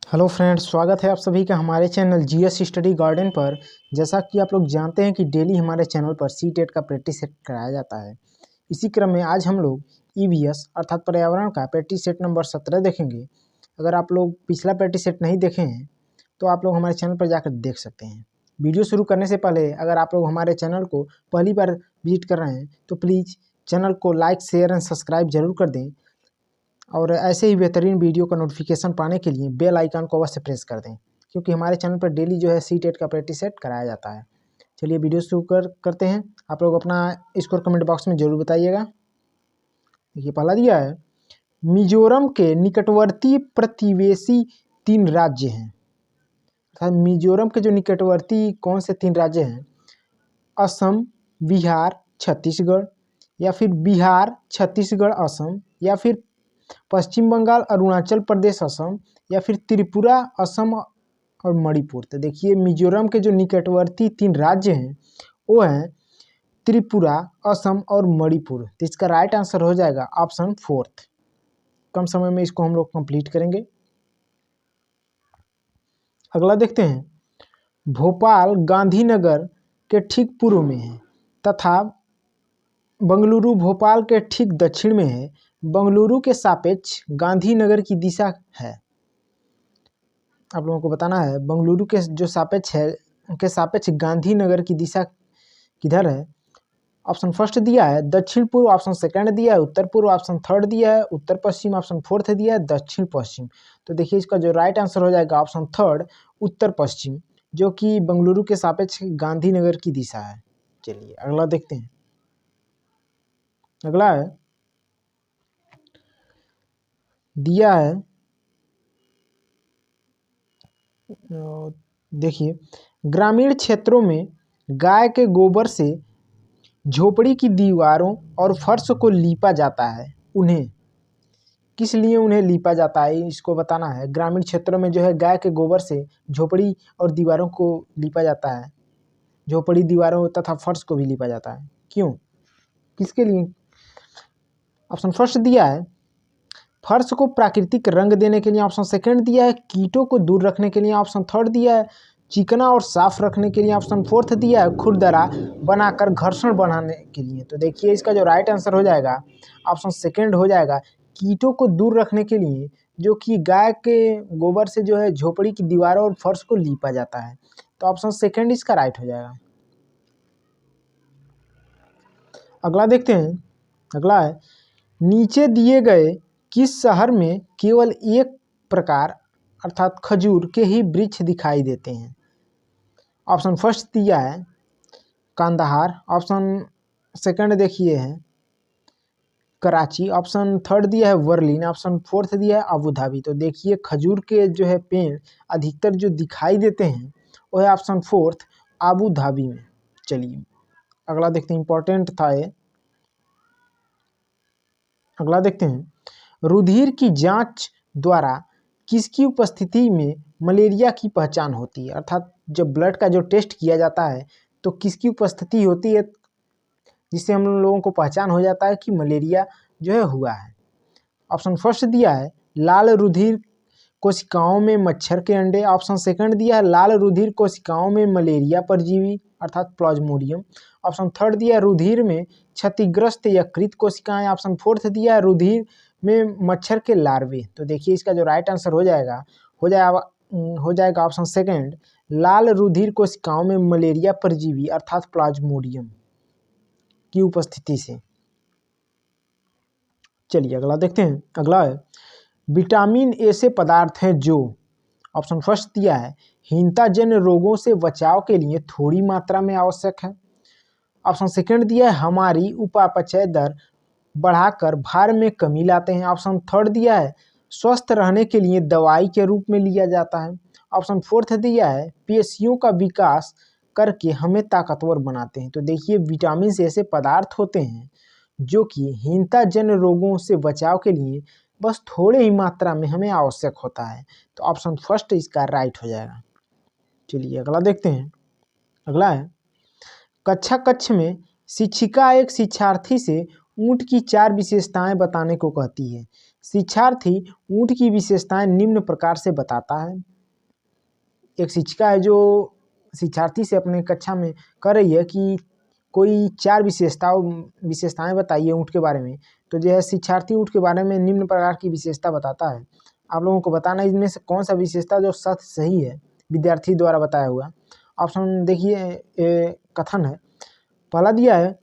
Hello friends, स्वागत है आप सभी का हमारे चैनल जीएस स्टडी गार्डन पर। जैसा कि आप लोग जानते हैं कि डेली हमारे चैनल पर सीटेट का प्रैक्टिस सेट कराया जाता है। इसी क्रम में आज हम लोग ईवीएस अर्थात पर्यावरण का प्रैक्टिस सेट नंबर 17 देखेंगे। अगर आप लोग पिछला प्रैक्टिस सेट नहीं देखे हैं तो आप लोग हमारे चैनल पर जाकर देख सकते हैं। वीडियो शुरू करने से पहले अगर आप लोग हमारे चैनल को पहली बार विजिट कर रहे हैं तो प्लीज़ चैनल को लाइक, शेयर एंड सब्सक्राइब जरूर कर दें और ऐसे ही बेहतरीन वीडियो का नोटिफिकेशन पाने के लिए बेल आइकन को अवश्य प्रेस कर दें, क्योंकि हमारे चैनल पर डेली जो है सीटेट का प्रैक्टिस सेट कराया जाता है। चलिए वीडियो शुरू करते हैं। आप लोग अपना स्कोर कमेंट बॉक्स में ज़रूर बताइएगा। देखिए पहला दिया है, मिजोरम के निकटवर्ती प्रतिवेशी 3 राज्य हैं। अर्थात मिजोरम के जो निकटवर्ती कौन से 3 राज्य हैं? असम, बिहार, छत्तीसगढ़, या फिर बिहार, छत्तीसगढ़, असम, या फिर पश्चिम बंगाल, अरुणाचल प्रदेश, असम, या फिर त्रिपुरा, असम और मणिपुर। तो देखिए मिजोरम के जो निकटवर्ती 3 राज्य हैं वो हैं त्रिपुरा, असम और मणिपुर। तो इसका राइट आंसर हो जाएगा ऑप्शन 4। कम समय में इसको हम लोग कंप्लीट करेंगे। अगला देखते हैं, भोपाल गांधीनगर के ठीक पूर्व में है तथा बंगलुरु भोपाल के ठीक दक्षिण में है। बंगलुरु के सापेक्ष गांधीनगर की दिशा है। आप लोगों को बताना है बंगलुरु के जो सापेक्ष है के सापेक्ष गांधीनगर की दिशा किधर है। ऑप्शन फर्स्ट दिया है दक्षिण पूर्व, ऑप्शन सेकंड दिया है उत्तर पूर्व, ऑप्शन थर्ड दिया है उत्तर पश्चिम, ऑप्शन फोर्थ दिया है दक्षिण पश्चिम। तो देखिए इसका जो राइट आंसर हो जाएगा ऑप्शन थर्ड, उत्तर पश्चिम, जो कि बंगलुरु के सापेक्ष गांधीनगर की दिशा है। चलिए अगला देखते हैं। अगला है, दिया है, देखिए ग्रामीण क्षेत्रों में गाय के गोबर से झोपड़ी की दीवारों और फर्श को लीपा जाता है। उन्हें किस लिए उन्हें लीपा जाता है इसको बताना है। ग्रामीण क्षेत्रों में जो है गाय के गोबर से झोपड़ी और दीवारों को लीपा जाता है। झोपड़ी, दीवारों तथा फर्श को भी लीपा जाता है। क्यों, किसके लिए? ऑप्शन फर्स्ट दिया है फर्श को प्राकृतिक रंग देने के लिए, ऑप्शन सेकंड दिया है कीटों को दूर रखने के लिए, ऑप्शन थर्ड दिया है चिकना और साफ रखने के लिए, ऑप्शन फोर्थ दिया है खुरदरा बनाकर घर्षण बढ़ाने के लिए। तो देखिए इसका जो राइट आंसर हो जाएगा ऑप्शन सेकंड हो जाएगा, कीटों को दूर रखने के लिए, जो कि गाय के गोबर से जो है झोपड़ी की दीवारों और फर्श को लीपा जाता है। तो ऑप्शन सेकंड इसका राइट हो जाएगा। अगला देखते हैं। अगला है, नीचे दिए गए किस शहर में केवल एक प्रकार अर्थात खजूर के ही वृक्ष दिखाई देते हैं। ऑप्शन फर्स्ट दिया है कांदाहार, ऑप्शन सेकंड देखिए है कराची, ऑप्शन थर्ड दिया है वर्लिन, ऑप्शन फोर्थ दिया है अबू धाबी। तो देखिए खजूर के जो है पेड़ अधिकतर जो दिखाई देते हैं वो है ऑप्शन फोर्थ अबू धाबी में। चलिए अगला देखते हैं, इंपॉर्टेंट था ये। अगला देखते हैं, रुधिर की जांच द्वारा किसकी उपस्थिति में मलेरिया की पहचान होती है। अर्थात जब ब्लड का जो टेस्ट किया जाता है तो किसकी उपस्थिति होती है जिससे हम लोगों को पहचान हो जाता है कि मलेरिया जो है हुआ है। ऑप्शन फर्स्ट दिया है लाल रुधिर कोशिकाओं में मच्छर के अंडे, ऑप्शन सेकंड दिया है लाल रुधिर कोशिकाओं में मलेरिया परजीवी अर्थात प्लाज्मोडियम, ऑप्शन थर्ड दिया है रुधिर में क्षतिग्रस्त यकृत कोशिकाएं, ऑप्शन फोर्थ दिया है रुधिर में मच्छर के लार्वे। तो देखिए इसका जो राइट आंसर हो जाएगा ऑप्शन सेकंड, लाल रुधिर कोशिकाओं में मलेरिया परजीवी अर्थात प्लाज्मोडियम की उपस्थिति से। चलिए अगला देखते हैं। अगला है, विटामिन ए से पदार्थ हैं जो, ऑप्शन फर्स्ट दिया है हीनताजन्य रोगों से बचाव के लिए थोड़ी मात्रा में आवश्यक है, ऑप्शन सेकंड दिया है हमारी उपापचय दर बढ़ाकर भार में कमी लाते हैं, ऑप्शन थर्ड दिया है स्वस्थ रहने के लिए दवाई के रूप में लिया जाता है, ऑप्शन फोर्थ दिया है पेशियों का विकास करके हमें ताकतवर बनाते हैं। तो देखिए विटामिन से ऐसे पदार्थ होते हैं जो कि हीनताजन्य रोगों से बचाव के लिए बस थोड़े ही मात्रा में हमें आवश्यक होता है। तो ऑप्शन फर्स्ट इसका राइट हो जाएगा। चलिए अगला देखते हैं। अगला है, कक्षा में शिक्षिका एक शिक्षार्थी से ऊंट की 4 विशेषताएं बताने को कहती है। शिक्षार्थी ऊँट की विशेषताएं निम्न प्रकार से बताता है। एक शिक्षिका है जो शिक्षार्थी से अपने कक्षा में कह रही है कि कोई 4 विशेषताएं बताइए ऊँट के बारे में। तो जो है शिक्षार्थी ऊँट के बारे में निम्न प्रकार की विशेषता बताता है। आप लोगों को बताना है इनमें से कौन सा विशेषता जो सही है विद्यार्थी द्वारा बताया हुआ। ऑप्शन देखिए, कथन है। पहला दिया है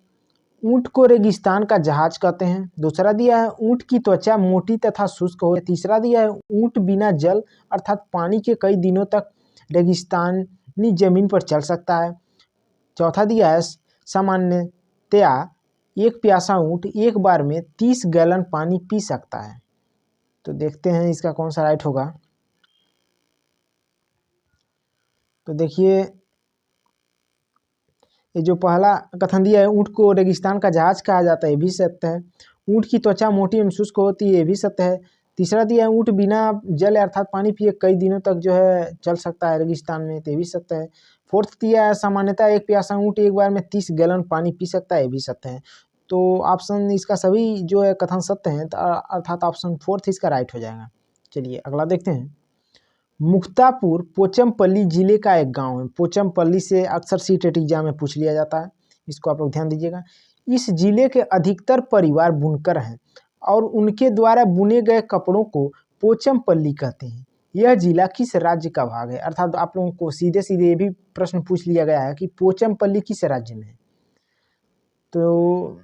ऊँट को रेगिस्तान का जहाज कहते हैं। दूसरा दिया है ऊँट की त्वचा मोटी तथा शुष्क हो। तीसरा दिया है ऊँट बिना जल अर्थात पानी के कई दिनों तक रेगिस्तानी जमीन पर चल सकता है। चौथा दिया है सामान्यतया एक प्यासा ऊँट एक बार में 30 गैलन पानी पी सकता है। तो देखते हैं इसका कौन सा राइट होगा। तो देखिए, ये जो पहला कथन दिया है ऊँट को रेगिस्तान का जहाज कहा जाता है, ये भी सत्य है। ऊँट की त्वचा मोटी एवं शुष्क होती है, ये भी सत्य है। तीसरा दिया है ऊँट बिना जल अर्थात पानी पिए कई दिनों तक जो है चल सकता है रेगिस्तान में, तो ये भी सत्य है। फोर्थ दिया है सामान्यतः एक प्यासा ऊँट एक बार में 30 गैलन पानी पी सकता है, ये भी सत्य है। तो ऑप्शन इसका सभी जो है कथन सत्य हैं, तो अर्थात ऑप्शन फोर्थ इसका राइट हो जाएगा। चलिए अगला देखते हैं। मुक्तापुर पोचमपल्ली जिले का एक गांव है। पोचमपल्ली से अक्सर सीटेट एग्जाम में पूछ लिया जाता है, इसको आप लोग ध्यान दीजिएगा। इस जिले के अधिकतर परिवार बुनकर हैं और उनके द्वारा बुने गए कपड़ों को पोचमपल्ली कहते हैं। यह जिला किस राज्य का भाग है? अर्थात आप लोगों को सीधे सीधे ये भी प्रश्न पूछ लिया गया है कि पोचमपल्ली किस राज्य में है। तो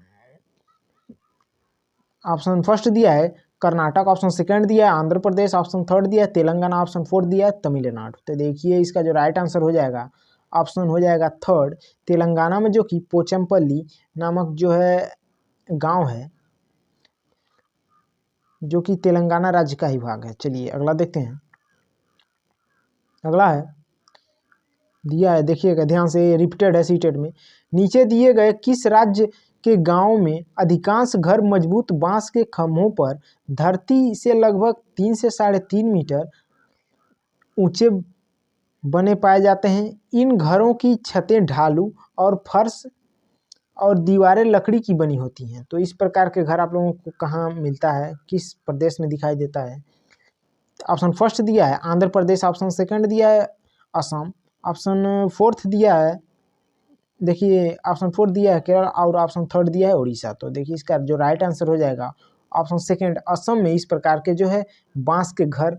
ऑप्शन फर्स्ट दिया है कर्नाटक, ऑप्शन सेकंड दिया है आंध्र प्रदेश, ऑप्शन थर्ड दिया है तेलंगाना, ऑप्शन फोर्थ दिया है तमिलनाडु। तो देखिए इसका जो राइट आंसर हो जाएगा ऑप्शन हो जाएगा थर्ड, तेलंगाना में जो कि पोचमपल्ली नामक जो है गांव है, जो कि तेलंगाना राज्य का ही भाग है। चलिए अगला देखते हैं। अगला है दिया है, देखिएगा ध्यान से, रिपीटेड है सीटेट में। नीचे दिए गए किस राज्य के गांव में अधिकांश घर मजबूत बांस के खंभों पर धरती से लगभग 3 से 3.5 मीटर ऊंचे बने पाए जाते हैं? इन घरों की छतें ढालू और फर्श और दीवारें लकड़ी की बनी होती हैं। तो इस प्रकार के घर आप लोगों को कहाँ मिलता है, किस प्रदेश में दिखाई देता है? ऑप्शन फर्स्ट दिया है आंध्र प्रदेश, ऑप्शन सेकंड दिया है असम, ऑप्शन फोर्थ दिया है, देखिए ऑप्शन फोर्थ दिया है केरल और ऑप्शन थर्ड दिया है उड़ीसा। तो देखिए इसका जो राइट आंसर हो जाएगा ऑप्शन सेकंड, असम में इस प्रकार के जो है बांस के घर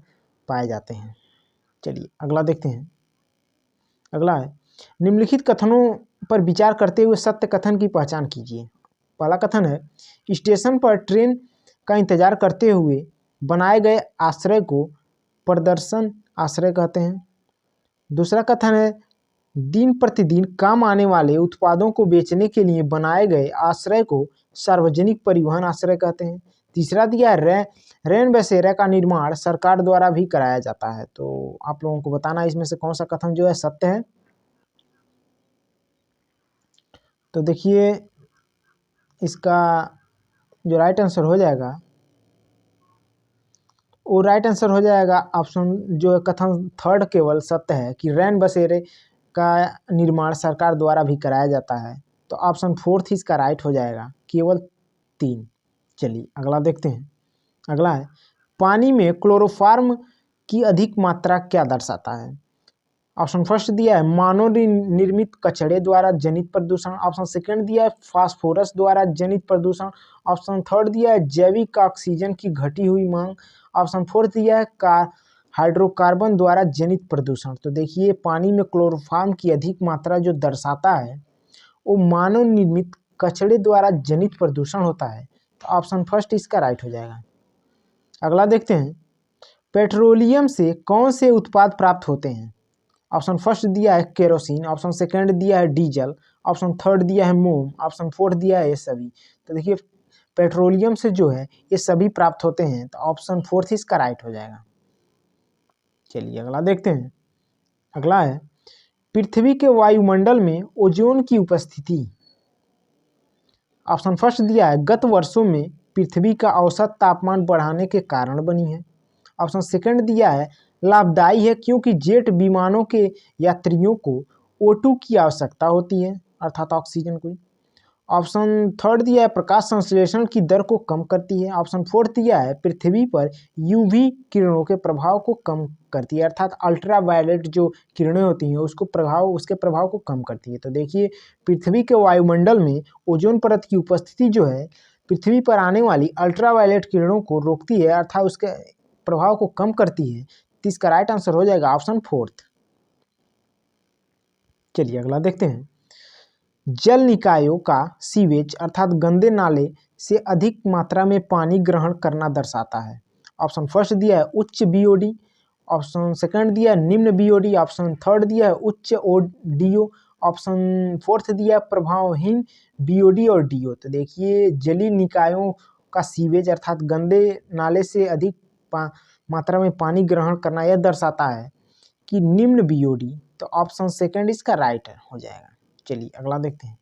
पाए जाते हैं। चलिए अगला देखते हैं। अगला है निम्नलिखित कथनों पर विचार करते हुए सत्य कथन की पहचान कीजिए। पहला कथन है स्टेशन पर ट्रेन का इंतजार करते हुए बनाए गए आश्रय को प्रदर्शन आश्रय कहते हैं। दूसरा कथन है दिन प्रतिदिन काम आने वाले उत्पादों को बेचने के लिए बनाए गए आश्रय को सार्वजनिक परिवहन आश्रय कहते हैं। तीसरा दिया रैन बसेरा का निर्माण सरकार द्वारा भी कराया जाता है। तो आप लोगों को बताना इसमें से कौन सा कथन जो है सत्य है। तो देखिए इसका जो राइट आंसर हो जाएगा वो राइट आंसर हो जाएगा ऑप्शन जो कथन थर्ड केवल सत्य है कि रैन बसेरे का निर्माण सरकार द्वारा भी कराया जाता है। तो ऑप्शन फोर्थ इसका राइट हो जाएगा, केवल 3। चलिए अगला देखते हैं। अगला है पानी में क्लोरोफॉर्म की अधिक मात्रा क्या दर्शाता है? ऑप्शन फर्स्ट दिया है मानव निर्मित कचड़े द्वारा जनित प्रदूषण, ऑप्शन सेकंड दिया है फास्फोरस द्वारा जनित प्रदूषण, ऑप्शन थर्ड दिया है जैविक ऑक्सीजन की घटी हुई मांग, ऑप्शन फोर्थ दिया है हाइड्रोकार्बन द्वारा जनित प्रदूषण। तो देखिए पानी में क्लोरोफॉर्म की अधिक मात्रा जो दर्शाता है वो मानव निर्मित कचड़े द्वारा जनित प्रदूषण होता है। तो ऑप्शन फर्स्ट इसका राइट हो जाएगा। अगला देखते हैं पेट्रोलियम से कौन से उत्पाद प्राप्त होते हैं? ऑप्शन फर्स्ट दिया है केरोसिन, ऑप्शन सेकंड दिया है डीजल, ऑप्शन थर्ड दिया है मोम, ऑप्शन फोर्थ दिया है ये सभी। तो देखिए पेट्रोलियम से जो है ये सभी प्राप्त होते हैं। तो ऑप्शन फोर्थ इसका राइट हो जाएगा। चलिए अगला देखते हैं। अगला है पृथ्वी के वायुमंडल में ओजोन की उपस्थिति। ऑप्शन फर्स्ट दिया है गत वर्षों में पृथ्वी का औसत तापमान बढ़ाने के कारण बनी है। ऑप्शन सेकंड दिया है लाभदायी है क्योंकि जेट विमानों के यात्रियों को O2 की आवश्यकता होती है अर्थात ऑक्सीजन की। ऑप्शन थर्ड दिया है प्रकाश संश्लेषण की दर को कम करती है। ऑप्शन फोर्थ दिया है पृथ्वी पर यूवी किरणों के प्रभाव को कम करती है, अर्थात अल्ट्रा वायलेट जो किरणें होती हैं उसके प्रभाव को कम करती है। तो देखिए पृथ्वी के वायुमंडल में ओजोन परत की उपस्थिति जो है पृथ्वी पर आने वाली अल्ट्रा वायलेट किरणों को रोकती है, अर्थात उसके प्रभाव को कम करती है। तो इसका राइट आंसर हो जाएगा ऑप्शन फोर्थ। चलिए अगला देखते हैं। जल निकायों का सीवेज अर्थात गंदे नाले से अधिक मात्रा में पानी ग्रहण करना दर्शाता है। ऑप्शन फर्स्ट दिया है उच्च बीओडी, ऑप्शन सेकंड दिया है निम्न बीओडी, ऑप्शन थर्ड दिया है उच्च ओडीओ, ऑप्शन फोर्थ दिया है प्रभावहीन बीओडी और डीओ। तो देखिए जलीय निकायों का सीवेज अर्थात गंदे नाले से अधिक मात्रा में पानी ग्रहण करना यह दर्शाता है कि निम्न बीओडी। तो ऑप्शन सेकंड इसका राइट हो जाएगा। चलिए अगला देखते हैं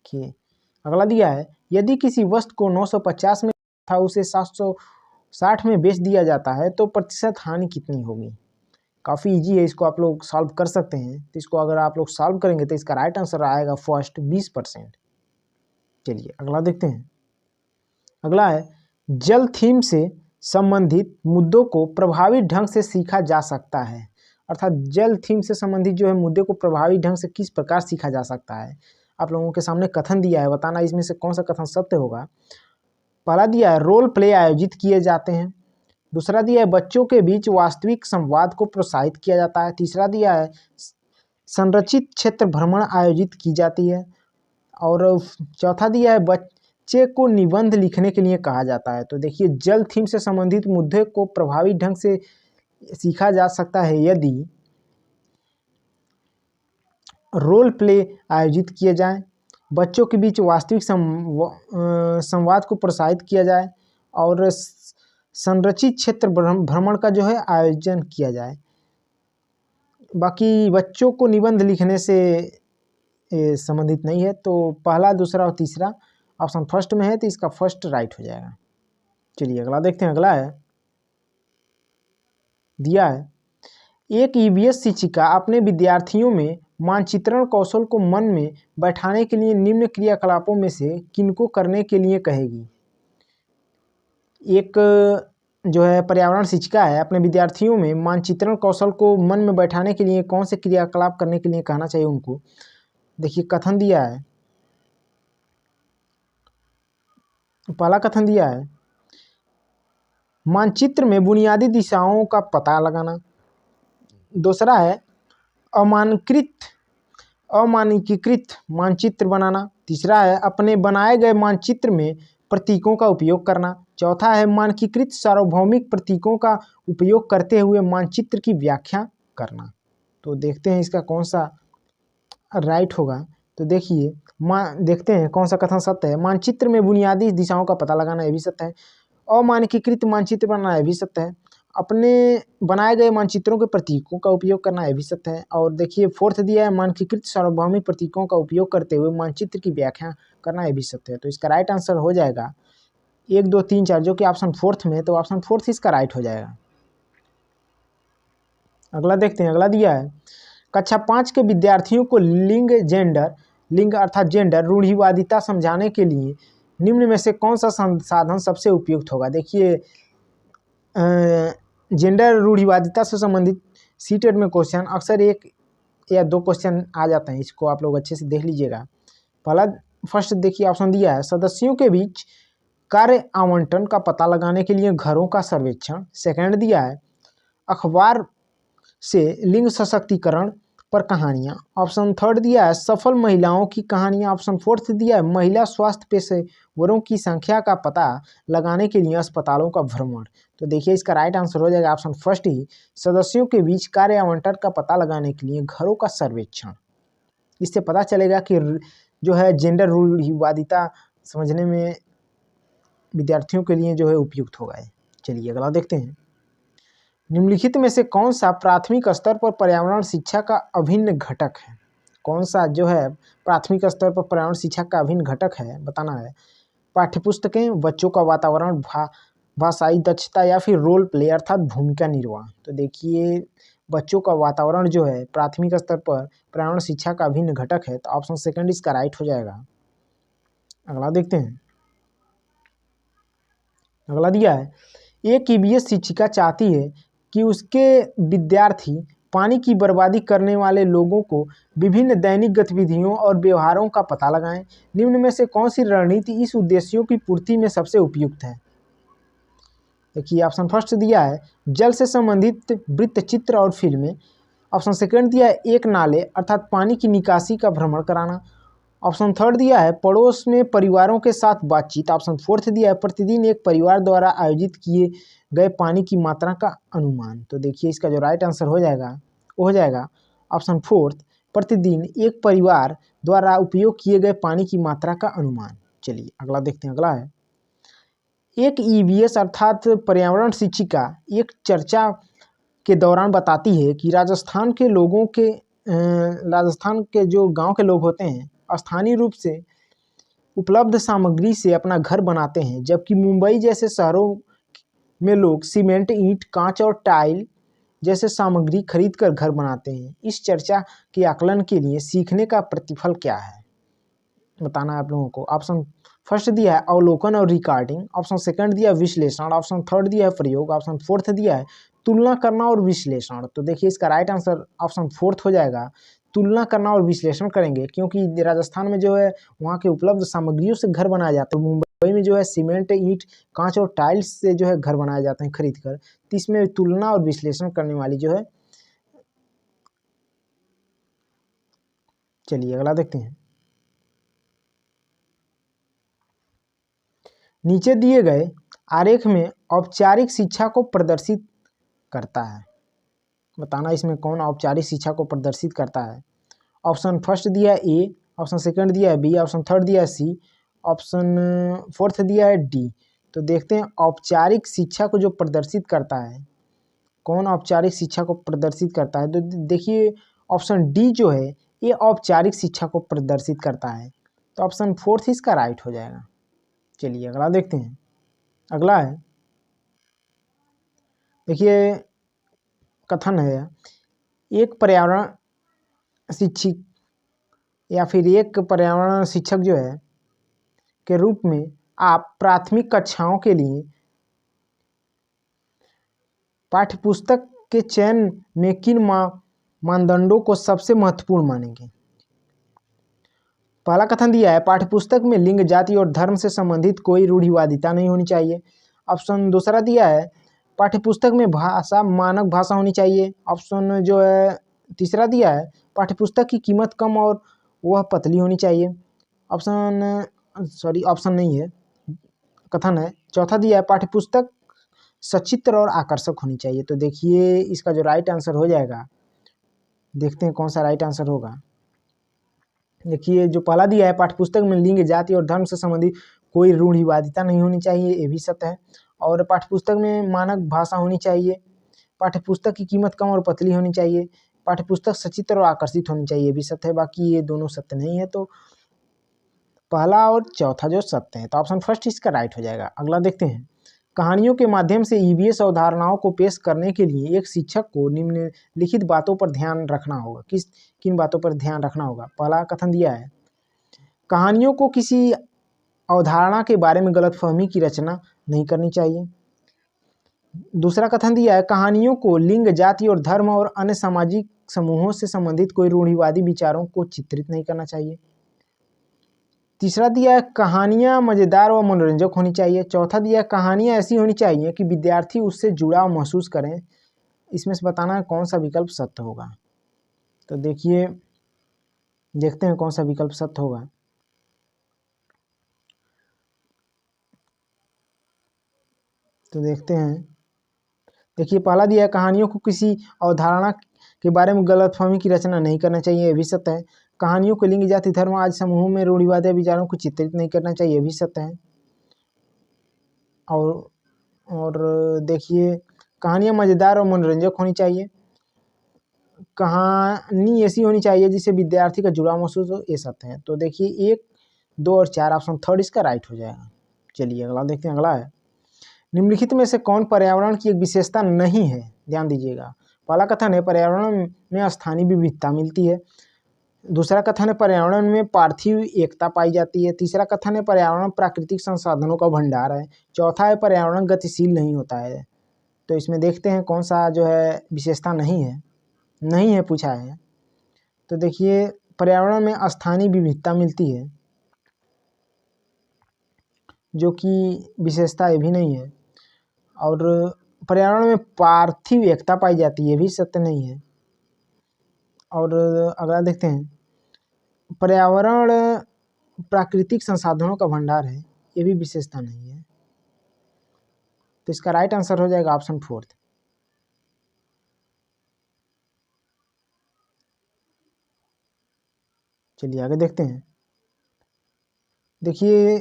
कि अगला दिया है यदि किसी वस्तु को 950 में था उसे 760 में बेच दिया जाता है तो प्रतिशत हानि कितनी होगी। काफ़ी इजी है, इसको आप लोग सॉल्व कर सकते हैं। तो इसको अगर आप लोग सॉल्व करेंगे तो इसका राइट आंसर आएगा फर्स्ट 20%। चलिए अगला देखते हैं। अगला है जल थीम से संबंधित मुद्दों को प्रभावी ढंग से सीखा जा सकता है, अर्थात जल थीम से संबंधित जो है मुद्दे को प्रभावी ढंग से किस प्रकार सीखा जा सकता है। आप लोगों के सामने कथन दिया है, बताना इसमें से कौन सा कथन सत्य होगा। पहला दिया है रोल प्ले आयोजित किए जाते हैं। दूसरा दिया है बच्चों के बीच वास्तविक संवाद को प्रोत्साहित किया जाता है। तीसरा दिया है संरचित क्षेत्र भ्रमण आयोजित की जाती है। और चौथा दिया है बच्चे को निबंध लिखने के लिए कहा जाता है। तो देखिए जल थीम से संबंधित मुद्दे को प्रभावी ढंग से सीखा जा सकता है यदि रोल प्ले आयोजित किए जाएं, बच्चों के बीच वास्तविक संवाद को प्रोत्साहित किया जाए और संरचित क्षेत्र भ्रमण का जो है आयोजन किया जाए। बाकी बच्चों को निबंध लिखने से संबंधित नहीं है। तो पहला दूसरा और तीसरा ऑप्शन फर्स्ट में है, तो इसका फर्स्ट राइट हो जाएगा। चलिए अगला देखते हैं। अगला है दिया है एक ईवीएस शिक्षिका अपने विद्यार्थियों में मानचित्रण कौशल को मन में बैठाने के लिए निम्न क्रियाकलापों में से किनको करने के लिए कहेगी। एक जो है पर्यावरण शिक्षिका है, अपने विद्यार्थियों में मानचित्रण कौशल को मन में बैठाने के लिए कौन से क्रियाकलाप करने के लिए कहना चाहिए उनको। देखिए कथन दिया है, पहला कथन दिया है मानचित्र में बुनियादी दिशाओं का पता लगाना। दूसरा है अमानकीकृत मानचित्र बनाना। तीसरा है अपने बनाए गए मानचित्र में प्रतीकों का उपयोग करना। चौथा है मानकीकृत सार्वभौमिक प्रतीकों का उपयोग करते हुए मानचित्र की व्याख्या करना। तो देखते हैं इसका कौन सा राइट होगा। तो देखिए देखते हैं कौन सा कथन सत्य है। मानचित्र में बुनियादी दिशाओं का पता लगाना यह भी सत्य है। अमानकीकृत मानचित्र बनाना यह भी सत्य है। अपने बनाए गए मानचित्रों के प्रतीकों का उपयोग करना यह भी सत्य है। और देखिए फोर्थ दिया है मानकीकृत सार्वभौमिक प्रतीकों का उपयोग करते हुए मानचित्र की व्याख्या करना यह भी सत्य है। तो इसका राइट आंसर हो जाएगा 1 2 3 4 जो कि ऑप्शन फोर्थ में। तो ऑप्शन फोर्थ इसका राइट हो जाएगा। अगला देखते हैं। अगला दिया है कक्षा 5 के विद्यार्थियों को लिंग अर्थात जेंडर रूढ़िवादिता समझाने के लिए निम्न में से कौन सा साधन सबसे उपयुक्त होगा। देखिए जेंडर रूढ़िवादिता से संबंधित सीटेट में क्वेश्चन अक्सर 1 या 2 क्वेश्चन आ जाते हैं, इसको आप लोग अच्छे से देख लीजिएगा। पहला फर्स्ट देखिए ऑप्शन दिया है सदस्यों के बीच कार्य आवंटन का पता लगाने के लिए घरों का सर्वेक्षण। सेकंड दिया है अखबार से लिंग सशक्तिकरण पर कहानियाँ। ऑप्शन थर्ड दिया है सफल महिलाओं की कहानियाँ। ऑप्शन फोर्थ दिया है महिला स्वास्थ्य पेशेवरों की संख्या का पता लगाने के लिए अस्पतालों का भ्रमण। तो देखिए इसका राइट आंसर हो जाएगा ऑप्शन फर्स्ट ही, सदस्यों के बीच कार्य आवंटन का पता लगाने के लिए घरों का सर्वेक्षण। इससे पता चलेगा कि जो है जेंडर रूढ़िवादिता समझने में विद्यार्थियों के लिए जो है उपयुक्त होगा। चलिए अगला देखते हैं। निम्नलिखित में से कौन सा प्राथमिक स्तर पर पर्यावरण शिक्षा का अभिन्न घटक है। कौन सा जो है प्राथमिक स्तर पर पर्यावरण शिक्षा का अभिन्न घटक है बताना है। पाठ्यपुस्तकें, बच्चों का वातावरण, भाषाई दक्षता या फिर रोल प्ले अर्थात भूमिका निर्वाह। तो देखिए बच्चों का वातावरण जो है प्राथमिक स्तर पर पर्यावरण शिक्षा का अभिन्न घटक है। तो ऑप्शन सेकंड इसका राइट हो जाएगा। अगला देखते हैं। अगला दिया है, एक ईवीएस शिक्षिका चाहती है कि उसके विद्यार्थी पानी की बर्बादी करने वाले लोगों को विभिन्न दैनिक गतिविधियों और व्यवहारों का पता लगाएं। निम्न में से कौन सी रणनीति इस उद्देश्यों की पूर्ति में सबसे उपयुक्त है? देखिए ऑप्शन फर्स्ट दिया है जल से संबंधित वृत्त चित्र और फिल्में। ऑप्शन सेकंड दिया है एक नाले अर्थात पानी की निकासी का भ्रमण कराना। ऑप्शन थर्ड दिया है पड़ोस में परिवारों के साथ बातचीत। ऑप्शन फोर्थ दिया है प्रतिदिन एक परिवार द्वारा आयोजित किए गए पानी की मात्रा का अनुमान। तो देखिए इसका जो राइट आंसर हो जाएगा वो हो जाएगा ऑप्शन फोर्थ, प्रतिदिन एक परिवार द्वारा उपयोग किए गए पानी की मात्रा का अनुमान। चलिए अगला देखते हैं। अगला है, एक ईवीएस अर्थात पर्यावरण शिक्षिका एक चर्चा के दौरान बताती है कि राजस्थान के जो गांव के लोग होते हैं स्थानीय रूप से उपलब्ध सामग्री से अपना घर बनाते हैं, जबकि मुंबई जैसे शहरों में लोग सीमेंट, ईंट, कांच और टाइल जैसे सामग्री खरीदकर घर बनाते हैं। इस चर्चा के आकलन के लिए सीखने का प्रतिफल क्या है, बताना है आप लोगों को। ऑप्शन फर्स्ट दिया है अवलोकन और रिकॉर्डिंग। ऑप्शन सेकंड दिया है विश्लेषण। ऑप्शन थर्ड दिया है प्रयोग। ऑप्शन फोर्थ दिया है तुलना करना और विश्लेषण। तो देखिए इसका राइट आंसर ऑप्शन फोर्थ हो जाएगा, तुलना करना और विश्लेषण करेंगे, क्योंकि राजस्थान में जो है वहाँ के उपलब्ध सामग्रियों से घर बनाए जाते हैं। मुंबई में जो है सीमेंट, ईंट, कांच और टाइल्स से जो है घर बनाए जाते हैं खरीद कर। तो इसमें तुलना और विश्लेषण करने वाली जो है। चलिए अगला देखते हैं। नीचे दिए गए आरेख में औपचारिक शिक्षा को प्रदर्शित करता है, बताना इसमें कौन औपचारिक शिक्षा को प्रदर्शित करता है। ऑप्शन फर्स्ट दिया है ए, ऑप्शन सेकंड दिया है बी, ऑप्शन थर्ड दिया है सी, ऑप्शन फोर्थ दिया है डी। तो देखते हैं औपचारिक शिक्षा को जो प्रदर्शित करता है, कौन औपचारिक शिक्षा को प्रदर्शित करता है। तो देखिए ऑप्शन डी जो है ये औपचारिक शिक्षा को प्रदर्शित करता है। तो ऑप्शन फोर्थ इसका राइट हो जाएगा। चलिए अगला देखते हैं। अगला है, देखिए कथन है एक पर्यावरण शिक्षक या फिर एक पर्यावरण शिक्षक जो है के रूप में आप प्राथमिक कक्षाओं के लिए पाठ्यपुस्तक के चयन में किन मानदंडों को सबसे महत्वपूर्ण मानेंगे। पहला कथन दिया है पाठ्यपुस्तक में लिंग, जाति और धर्म से संबंधित कोई रूढ़िवादिता नहीं होनी चाहिए। ऑप्शन दूसरा दिया है पाठ्यपुस्तक में भाषा मानक भाषा होनी चाहिए। ऑप्शन जो है तीसरा दिया है पाठ्यपुस्तक की कीमत कम और वह पतली होनी चाहिए। ऑप्शन नहीं है, कथन है। चौथा दिया है पाठ्यपुस्तक सचित्र और आकर्षक होनी चाहिए। तो देखिए इसका जो राइट आंसर हो जाएगा, देखते हैं कौन सा राइट आंसर होगा। देखिए जो पहला दिया है पाठ्यपुस्तक में लिंग, जाति और धर्म से संबंधित कोई रूढ़िवादिता नहीं होनी चाहिए, ये भी सत्य है। और पाठ्यपुस्तक में मानक भाषा होनी चाहिए। पाठ्यपुस्तक की कीमत कम और पतली होनी चाहिए। पाठ्यपुस्तक सचित्र और आकर्षित होनी चाहिए, ये भी सत्य है। बाकी ये दोनों सत्य नहीं है, तो पहला और चौथा जो सत्य है, तो ऑप्शन फर्स्ट इसका राइट हो जाएगा। अगला देखते हैं। कहानियों के माध्यम से ईवीएस अवधारणाओं को पेश करने के लिए एक शिक्षक को निम्नलिखित बातों पर ध्यान रखना होगा। किन बातों पर ध्यान रखना होगा। पहला कथन दिया है कहानियों को किसी अवधारणा के बारे में गलतफहमी की रचना नहीं करनी चाहिए। दूसरा कथन दिया है कहानियों को लिंग, जाति और धर्म और अन्य सामाजिक समूहों से संबंधित कोई रूढ़िवादी विचारों को चित्रित नहीं करना चाहिए। तीसरा दिया है कहानियाँ मज़ेदार व मनोरंजक होनी चाहिए। चौथा दिया है कहानियाँ ऐसी होनी चाहिए कि विद्यार्थी उससे जुड़ाव महसूस करें। इसमें से बताना है कौन सा विकल्प सत्य होगा। तो देखिए देखते हैं कौन सा विकल्प सत्य होगा। तो देखते हैं। देखिए पहला दिया है कहानियों को किसी अवधारणा के बारे में गलतफहमी की रचना नहीं करना चाहिए, ये भी सत्य है। कहानियों को लिंग, जाति, धर्म आज समूहों में रूढ़िवादी विचारों को चित्रित नहीं करना चाहिए, ये भी सत्य है। और देखिए कहानियाँ मज़ेदार और मनोरंजक होनी चाहिए। कहानी ऐसी होनी चाहिए जिससे विद्यार्थी का जुड़ाव महसूस हो, ये सत्य है। तो देखिए 1, 2 और 4 ऑप्शन थर्ड इसका राइट हो जाएगा। चलिए अगला देखते हैं। अगला है निम्नलिखित में से कौन पर्यावरण की एक विशेषता नहीं है। ध्यान दीजिएगा। पहला कथन है पर्यावरण में स्थानीय विविधता मिलती है। दूसरा कथन है पर्यावरण में पार्थिव एकता पाई जाती है। तीसरा कथन है पर्यावरण प्राकृतिक संसाधनों का भंडार है। चौथा है पर्यावरण गतिशील नहीं होता है। तो इसमें देखते हैं कौन सा जो है विशेषता नहीं है पूछा है। तो देखिए पर्यावरण में स्थानीय विविधता मिलती है, जो कि विशेषता ये भी नहीं है। और पर्यावरण में पार्थिव एकता पाई जाती है, ये भी सत्य नहीं है। और अगला देखते हैं पर्यावरण प्राकृतिक संसाधनों का भंडार है, ये भी विशेषता नहीं है। तो इसका राइट आंसर हो जाएगा ऑप्शन 4। चलिए आगे देखते हैं। देखिए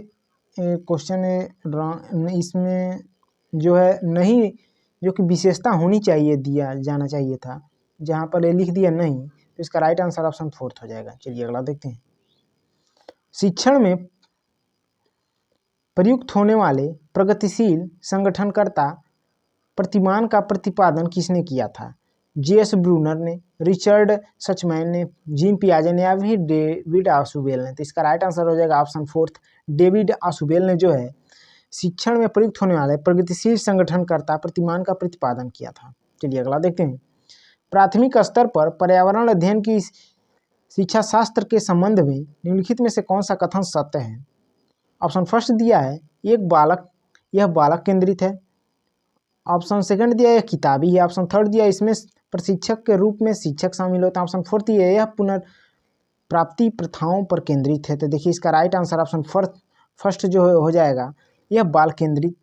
क्वेश्चन है, इसमें जो है नहीं, जो कि विशेषता होनी चाहिए दिया जाना चाहिए था, जहाँ पर ये लिख दिया नहीं, तो इसका राइट आंसर ऑप्शन 4 हो जाएगा। चलिए अगला देखते हैं। शिक्षण में प्रयुक्त होने वाले प्रगतिशील संगठनकर्ता प्रतिमान का प्रतिपादन किसने किया था? J.S. ब्रूनर ने, रिचर्ड सचमैन ने, जीन पियाजे ने या फिर डेविड आशुबेल ने? तो इसका राइट आंसर हो जाएगा ऑप्शन 4। डेविड आशुबेल ने जो है शिक्षण में प्रयुक्त होने वाले प्रगतिशील संगठनकर्ता प्रतिमान का प्रतिपादन किया था। चलिए अगला देखते हैं। प्राथमिक स्तर पर पर्यावरण अध्ययन की शिक्षा शास्त्र के संबंध में निम्नलिखित में से कौन सा कथन सत्य है? ऑप्शन फर्स्ट दिया है यह बालक केंद्रित है। ऑप्शन सेकंड दिया है किताबी है। ऑप्शन थर्ड दिया है इसमें प्रशिक्षक के रूप में शिक्षक शामिल होता है। ऑप्शन फोर्थ दिया है यह पुनर्प्राप्ति प्रथाओं पर केंद्रित है। तो देखिए इसका राइट आंसर ऑप्शन फर्स्ट जो हो जाएगा, यह बाल केंद्रित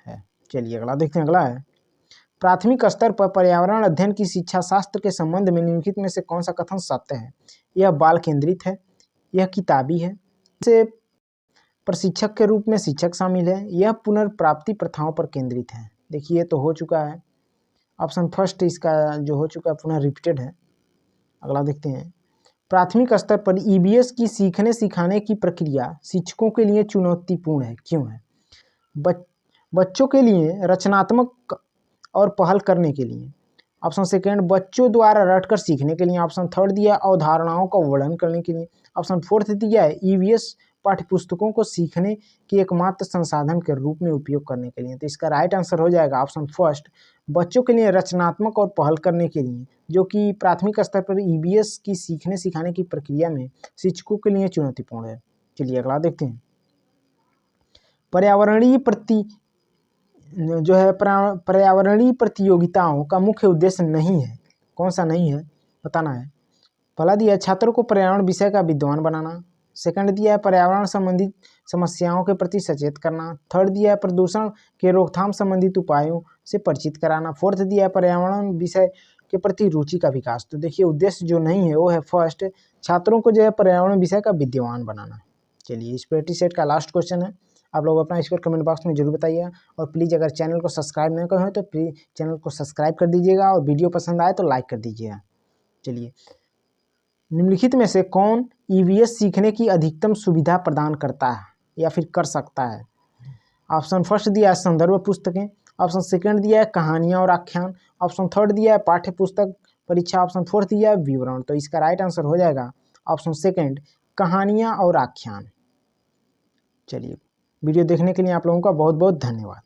है। चलिए अगला देखते हैं। अगला है प्राथमिक स्तर पर पर्यावरण अध्ययन की शिक्षा शास्त्र के संबंध में निम्नलिखित में से कौन सा कथन सत्य है? यह बाल केंद्रित है, यह किताबी है, इसे प्रशिक्षक के रूप में शिक्षक शामिल है, यह पुनर्प्राप्ति प्रथाओं पर केंद्रित है। देखिए तो हो चुका है ऑप्शन फर्स्ट, इसका जो हो चुका है पुनः रिपीटेड है। अगला देखते हैं। प्राथमिक स्तर पर ईवीएस की सीखने सिखाने की प्रक्रिया शिक्षकों के लिए चुनौतीपूर्ण है, क्यों है? बच्चों के लिए रचनात्मक और पहल करने के लिए। ऑप्शन सेकेंड बच्चों द्वारा रटकर सीखने के लिए। ऑप्शन थर्ड दिया अवधारणाओं का वर्णन करने के लिए। ऑप्शन फोर्थ दिया है ईवीएस पाठ्यपुस्तकों को सीखने के एकमात्र संसाधन के रूप में उपयोग करने के लिए। तो इसका राइट आंसर हो जाएगा ऑप्शन फर्स्ट, बच्चों के लिए रचनात्मक और पहल करने के लिए, जो कि प्राथमिक स्तर पर ईवीएस की सीखने सिखाने की प्रक्रिया में शिक्षकों के लिए चुनौतीपूर्ण है। चलिए अगला देखते हैं। पर्यावरणीय प्रतियोगिताओं का मुख्य उद्देश्य नहीं है, कौन सा नहीं है बताना है। पहला दिया है छात्रों को पर्यावरण विषय का विद्वान बनाना। सेकंड दिया है पर्यावरण संबंधित समस्याओं के प्रति सचेत करना। थर्ड दिया है प्रदूषण के रोकथाम संबंधित उपायों से परिचित कराना। फोर्थ दिया है पर्यावरण विषय के प्रति रुचि का विकास। तो देखिए उद्देश्य जो नहीं है वो है फर्स्ट, छात्रों को जो है पर्यावरण विषय का विद्वान बनाना। चलिए इस प्रैक्टिस सेट का लास्ट क्वेश्चन है, आप लोग अपना स्कोर कमेंट बॉक्स में जरूर बताइएगा। और प्लीज़ अगर चैनल को सब्सक्राइब नहीं करें तो प्लीज़ चैनल को सब्सक्राइब कर दीजिएगा और वीडियो पसंद आए तो लाइक कर दीजिएगा। चलिए निम्नलिखित में से कौन ईवीएस सीखने की अधिकतम सुविधा प्रदान करता है या फिर कर सकता है? ऑप्शन फर्स्ट दिया है संदर्भ पुस्तकें। ऑप्शन सेकंड दिया है कहानियाँ और आख्यान। ऑप्शन थर्ड दिया है पाठ्य पुस्तक परीक्षा। ऑप्शन फोर्थ दिया है विवरण। तो इसका राइट आंसर हो जाएगा ऑप्शन सेकंड, कहानियाँ और आख्यान। चलिए वीडियो देखने के लिए आप लोगों का बहुत बहुत धन्यवाद।